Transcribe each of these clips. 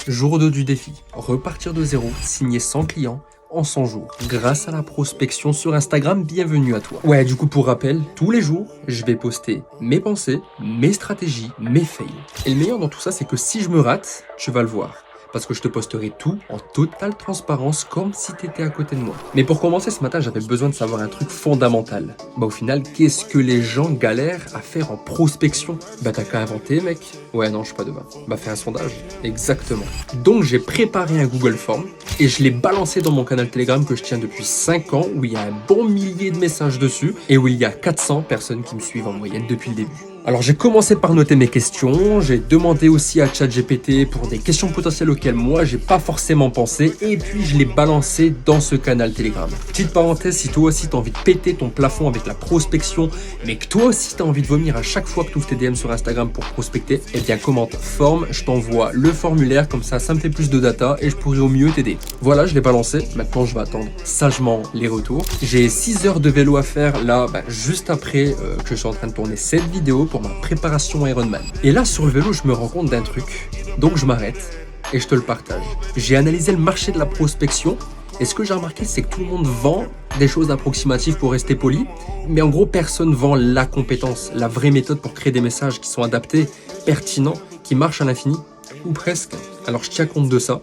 Jour 2 du défi, repartir de zéro, signer 100 clients en 100 jours. Grâce à la prospection sur Instagram, bienvenue à toi. Ouais, du coup, pour rappel, tous les jours, je vais poster mes pensées, mes stratégies, mes fails. Et le meilleur dans tout ça, c'est que si je me rate, tu vas le voir. Parce que je te posterai tout en totale transparence comme si tu étais à côté de moi. Mais pour commencer ce matin, j'avais besoin de savoir un truc fondamental. Au final, qu'est-ce que les gens galèrent à faire en prospection? T'as qu'à inventer, mec. Ouais, non, je suis pas demain. Fais un sondage. Exactement. Donc j'ai préparé un Google Form et je l'ai balancé dans mon canal Telegram que je tiens depuis 5 ans, où il y a un bon millier de messages dessus et où il y a 400 personnes qui me suivent en moyenne depuis le début. Alors j'ai commencé par noter mes questions, j'ai demandé aussi à ChatGPT pour des questions potentielles auxquelles moi j'ai pas forcément pensé, et puis je l'ai balancé dans ce canal Telegram. Petite parenthèse, si toi aussi t'as envie de péter ton plafond avec la prospection, mais que toi aussi t'as envie de vomir à chaque fois que tu ouvres tes DM sur Instagram pour prospecter, eh bien commente forme, je t'envoie le formulaire, comme ça me fait plus de data et je pourrai au mieux t'aider. Voilà, je l'ai balancé, maintenant je vais attendre sagement les retours. J'ai 6 heures de vélo à faire là, juste après que je suis en train de tourner cette vidéo pour ma préparation Ironman. Et là sur le vélo, je me rends compte d'un truc, donc je m'arrête et je te le partage. J'ai analysé le marché de la prospection et ce que j'ai remarqué, c'est que tout le monde vend des choses approximatives pour rester poli, mais en gros personne vend la compétence, la vraie méthode pour créer des messages qui sont adaptés, pertinents, qui marchent à l'infini, ou presque. Alors je tiens compte de ça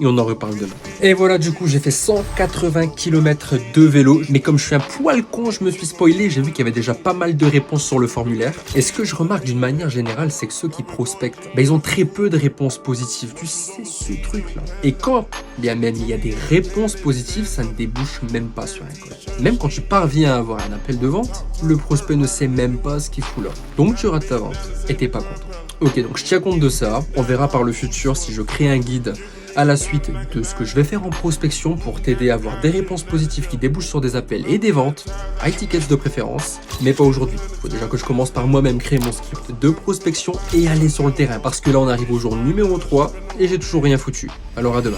et on en reparle demain. Et voilà, du coup j'ai fait 180 km de vélo, mais comme je suis un poil con, je me suis spoilé, j'ai vu qu'il y avait déjà pas mal de réponses sur le formulaire. Et ce que je remarque d'une manière générale, c'est que ceux qui prospectent, ils ont très peu de réponses positives. Tu sais, ce truc là. Et quand bien même il y a des réponses positives, ça ne débouche même pas sur un code. Même quand tu parviens à avoir un appel de vente, le prospect ne sait même pas ce qu'il fout là. Donc tu rates ta vente et t'es pas content. Ok, donc je tiens compte de ça. On verra par le futur si je crée un guide à la suite de ce que je vais faire en prospection pour t'aider à avoir des réponses positives qui débouchent sur des appels et des ventes, high tickets de préférence, mais pas aujourd'hui. Il faut déjà que je commence par moi-même créer mon script de prospection et aller sur le terrain, parce que là on arrive au jour numéro 3 et j'ai toujours rien foutu. Alors à demain.